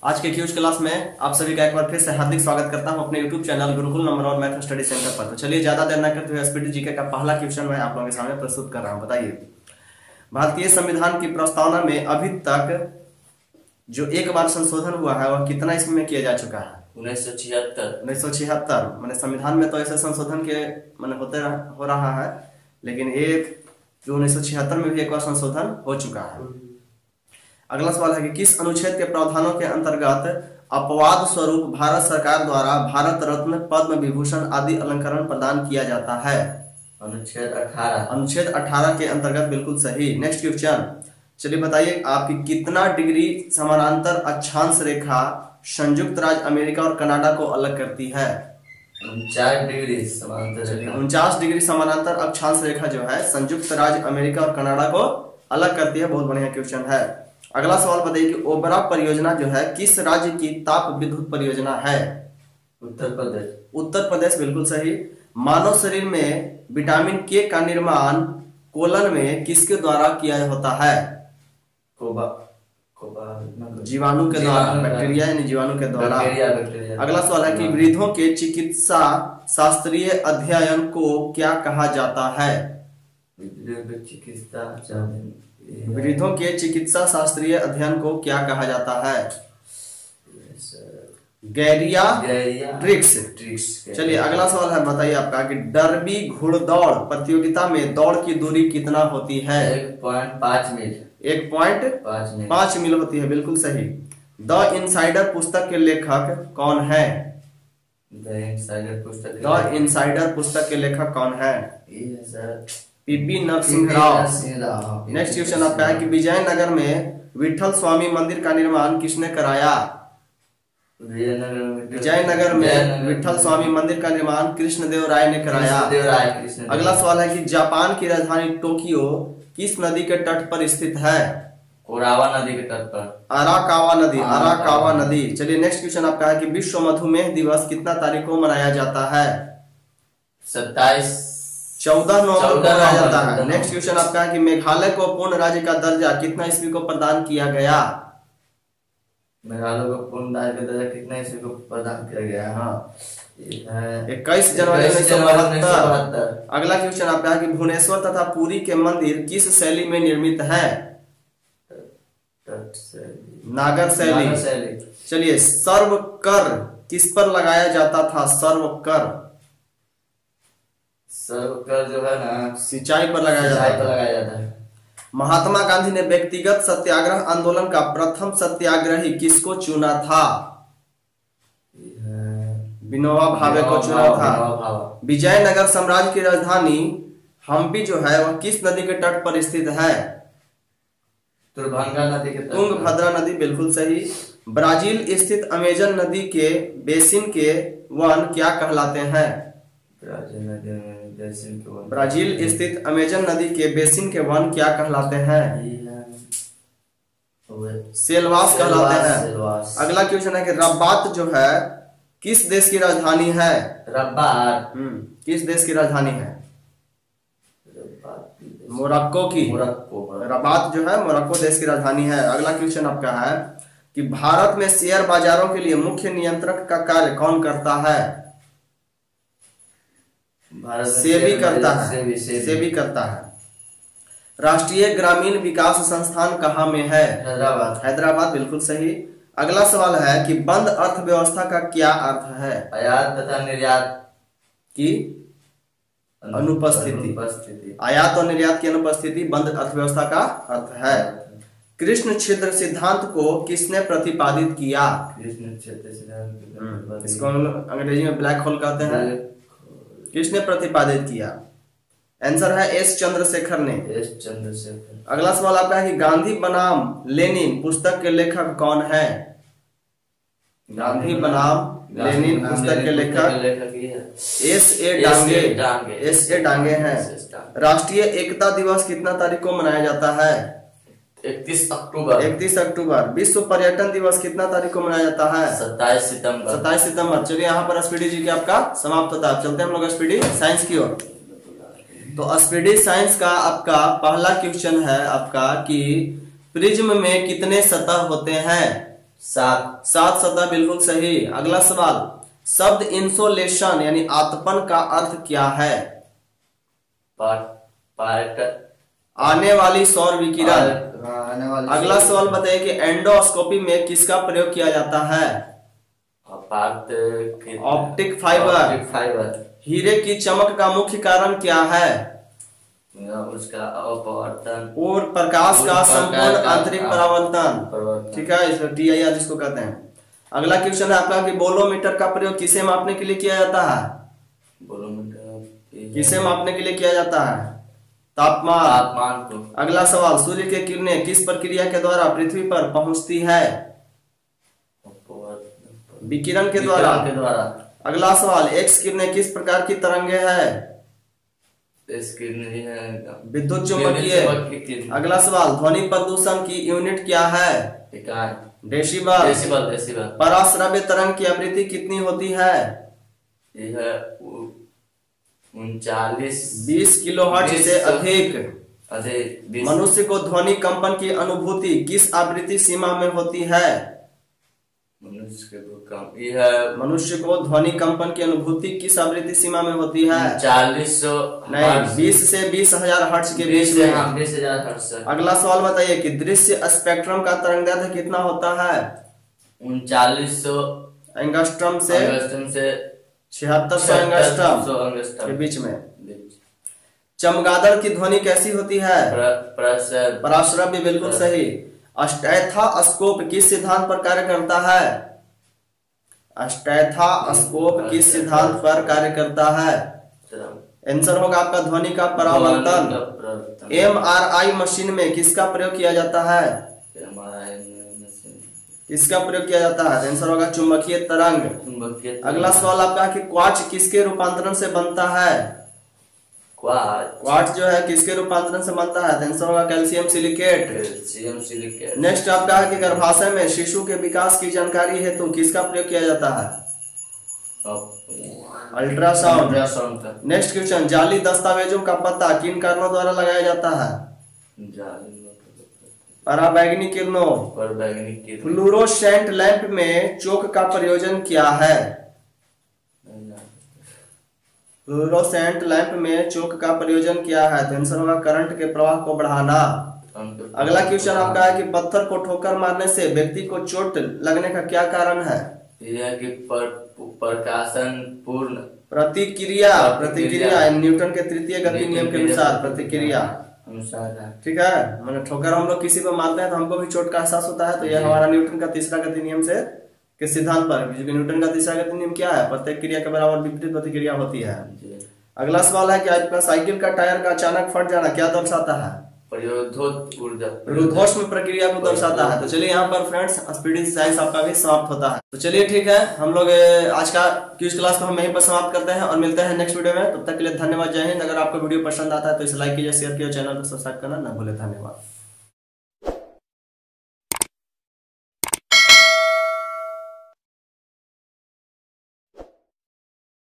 आज के cues class में आप सभी का एक बार फिर से हार्दिक स्वागत करता हूं अपने YouTube चैनल गुरुकुल नंबर और मैथ स्टडी सेंटर पर। तो चलिए ज्यादा देर न करते हुए एसपीटी जीके का पहला क्वेश्चन मैं आप लोगों के सामने प्रस्तुत कर रहा हूं। बताइए, भारतीय संविधान की प्रस्तावना में अभी तक जो एक बार संशोधन हुआ है वह कितना ईस्वी में किया जा चुका है? 1976। मैंने संविधान में तो ऐसे संशोधन के हो रहा है, लेकिन ये जो 1976 में भी एक बार संशोधन हो चुका है। अगला सवाल है कि किस अनुच्छेद के प्रावधानों के अंतर्गत अपवाद स्वरूप भारत सरकार द्वारा भारत रत्न, पद्म विभूषण आदि अलंकरण प्रदान किया जाता है? अनुच्छेद 18 के अंतर्गत, बिल्कुल सही। नेक्स्ट क्वेश्चन, चलिए बताइए आपकी कितना डिग्री समानांतर अक्षांश रेखा संयुक्त राज्य अमेरिका और कनाडा को अलग करती है? 49 डिग्री समानांतर। 49 डिग्री समानांतर अक्षांश रेखा जो है संयुक्त राज्य अमेरिका और कनाडा को अलग करती है। बहुत बढ़िया क्वेश्चन है। अगला सवाल बताइए कि ओबरा परियोजना जो है किस राज्य की ताप विद्युत परियोजना है? उत्तर प्रदेश। उत्तर प्रदेश, बिल्कुल सही। मानव शरीर में विटामिन के का निर्माण कोलन में किसके द्वारा किया होता है? जीवाणु के द्वारा, बैक्टीरिया यानी जीवाणु के द्वारा। अगला सवाल है कि वृद्धों के चिकित्सा शास्त्रीय अध्ययन को क्या कहा जाता है? वृद्धों के चिकित्सा शास्त्रीय अध्ययन को क्या कहा जाता है? गैरियाट्रिक्स। चलिए अगला सवाल है, बताइए आपका कि डर्बी घुड़दौड़ प्रतियोगिता में दौड़ की दूरी कितना होती है? 1.5 मील। 1.5 मील होती है, बिल्कुल सही। द इनसाइडर पुस्तक के लेखक कौन है? द इनसाइडर पुस्तक के लेखक कौन है? PP Narasimha Rao. Next question आपका है कि विजयनगर में विठल स्वामी मंदिर का निर्माण किसने कराया? विजयनगर में विठल स्वामी मंदिर का निर्माण कृष्णदेव राय ने कराया। अगला सवाल है कि जापान की राजधानी टोक्यो किस नदी के तट पर स्थित है? ओरावा नदी के तट पर। अराकावा नदी। चलिए नेक्स्ट क्वेश्चन आपका है कि विश्व मधुमेह दिवस कितना तारीख को मनाया जाता है? 14 नवंबर को मनाया जाता है। नेक्स्ट क्वेश्चन आपका है कि मेघालय को पूर्ण राज्य का दर्जा कितना ईस्वी को प्रदान किया गया? मेघालय को पूर्ण राज्य का दर्जा कितना ईस्वी को प्रदान किया गया? हाँ, 21 जनवरी 1972। अगला क्वेश्चन आपका है कि भुवनेश्वर तथा पुरी के मंदिर किस शैली में निर्मित है? नागर शैली। चलिए, सर्व कर किस पर लगाया जाता था? सर्व कर जो है ना, सिंचाई पर लगाया जाता है। महात्मा गांधी ने व्यक्तिगत सत्याग्रह आंदोलन का प्रथम सत्याग्रही किसको चुना था? विनोबा भावे को चुना था। विजयनगर साम्राज्य की राजधानी हम्पी जो है वह किस नदी के तट पर स्थित है? तुंगभद्रा नदी, बिल्कुल सही। ब्राजील स्थित अमेजन नदी के बेसिन के वन क्या कहलाते हैं? ब्राजील स्थित अमेजन नदी के बेसिन के वन क्या कहलाते हैं? सेलवास कहलाते हैं। अगला क्वेश्चन है कि रब्बात जो है किस देश की राजधानी है? रब्बात किस देश की राजधानी है? मोरक्को की। रबात जो है मोरक्को देश की राजधानी है। अगला क्वेश्चन आपका है कि भारत में शेयर बाजारों के लिए मुख्य नियंत्रक का कार्य कौन करता है? सेबी करता है। राष्ट्रीय ग्रामीण विकास संस्थान कहाँ में है? हैदराबाद, बिल्कुल सही। अगला सवाल है कि बंद अर्थव्यवस्था का क्या अर्थ है? आयात तथा निर्यात की अनुपस्थिति। आयात और निर्यात की अनुपस्थिति बंद अर्थव्यवस्था का अर्थ है। कृष्ण छिद्र सिद्धांत को किसने प्रतिपादित किया? इसको अंग्रेजी में ब्लैक होल कहते हैं। किसने प्रतिपादित किया? आंसर है एस चंद्रशेखर ने। अगला सवाल आपका है कि गांधी बनाम लेनिन पुस्तक के लेखक कौन है? गांधी बनाम लेनिन पुस्तक के लेखक एस ए डांगे हैं। राष्ट्रीय एकता दिवस कितना तारीख को मनाया जाता है? 31 अक्टूबर। विश्व पर्यटन दिवस कितना तारीख को मनाया जाता है? 27 सितंबर। चलिए यहाँ पर एसपीडी जी की आपका समाप्त होता है। चलते हैं हम लोग एसपीडी साइंस की ओर। तो एसपीडी साइंस का आपका पहला क्वेश्चन है आपका कि प्रिज्म में कितने सतह होते हैं? 7 7 सतह बिल्कुल सही। अगला सवाल, शब्द इंसोलेशन यानी आतपन का अर्थ क्या है? आने वाली सौर विकिरण। अगला सवाल बताइए कि एंडोस्कोपी में किसका प्रयोग किया जाता है? Optic fibre. हीरे की चमक का मुख्य कारण क्या है? उसका अपवर्तन और प्रकाश का संपूर्ण आंतरिक परावर्तन। ठीक है, इसमें TIR जिसको कहते हैं। अगला क्वेश्चन है आपका कि बोलोमीटर का प्रयोग किसे मापने के लिए किया जाता है? बोलोमीटर किसे मापने के लिए किया जाता है? तापमान को। अगला सवाल, सूर्य की किरणें किस प्रक्रिया के द्वारा पृथ्वी पर पहुंचती है? विकिरण के द्वारा। अगला सवाल, एक्स किरणें किस प्रकार की तरंगे है? विद्युत चुंबकीय। अगला सवाल, ध्वनि प्रदूषण की यूनिट क्या है? डेसिबल। पराश्रव्य तरंग की आवृत्ति कितनी होती है? 20 किलोहर्ट्ज से अधिक। मनुष्य को ध्वनि कंपन की अनुभूति किस आवृत्ति सीमा में होती है? मनुष्य को ध्वनि कंपन की अनुभूति किस आवृत्ति सीमा में होती है? 40 नहीं, 20 से 20,000 हर्ट्ज के बीच में। 20,000 हर्ट्ज। अगला सवाल बताइए कि दृश्य स्पेक्ट्रम का तरंगदैर्घ्य कितना होता है? 3900 एंगस्ट्रम से 7600 एंगस्ट्रम के बीच में। चमगादड़ की ध्वनि कैसी होती है? पराश्रव्य। बिल्कुल सही। स्टेथोस्कोप किस सिद्धांत पर कार्य करता है? स्टेथोस्कोप किस सिद्धांत पर कार्य करता है? आंसर होगा आपका ध्वनि का परावर्तन। MRI मशीन में किसका प्रयोग किया जाता है? किसका प्रयोग किया जाता है? आंसर होगा चुंबकीय तरंग। अगला सवाल आपका कि क्वार्ट्ज किसके रूपांतरण से बनता है? क्वार्ट्ज जो है किसके रूपांतरण से बनता है? आंसर होगा कैल्शियम सिलिकेट। नेक्स्ट आपका है कि गर्भाशय में शिशु के विकास की जानकारी हेतु किसका प्रयोग किया जाता है? अल्ट्रासाउंड। नेक्स्ट क्वेश्चन, जाली दस्तावेजों का पता किन कारणों द्वारा लगाया जाता है? पराबैंगनी किरणों। फ्लूरोसेंट लैंप में चोक का प्रयोजन क्या है? फ्लूरोसेंट लैंप में चोक का प्रयोजन क्या है? आंसर होगा करंट के प्रवाह को बढ़ाना। अगला क्वेश्चन आपका है कि पत्थर को ठोकर मारने से व्यक्ति को चोट लगने का क्या कारण है? यह कि प्रकाशन पूर्ण प्रतिक्रिया न्यूटन के तृतीय गति नियम के अनुसार प्रतिक्रिया। ठीक है, मैंने ठोकर हम लोग किसी पर मारते हैं तो हमको भी चोट का एहसास होता है। तो यह हमारा न्यूटन का तीसरा गति नियम से के सिद्धांत पर। न्यूटन का तीसरा गति नियम क्या है? प्रत्येक क्रिया के बराबर विपरीत प्रतिक्रिया होती है। अगला सवाल है कि आपका साइकिल का टायर का अचानक फट जाना क्या दर्शाता है? रुद्धोष्म प्रक्रिया को दर्शाता है। तो चलिए यहाँ पर फ्रेंड्स स्पीड एक्सरसाइज आपका भी समाप्त होता है। तो चलिए ठीक है, हम लोग आज का क्विज क्लास को हम यहीं पर समाप्त करते हैं और मिलते हैं नेक्स्ट वीडियो में। तब तक के लिए धन्यवाद, जय हिंद। अगर आपको वीडियो पसंद आता है तो इसे लाइक कीजिए, शेयर कीजिए, चैनल को सब्सक्राइब करना न भूले। धन्यवाद।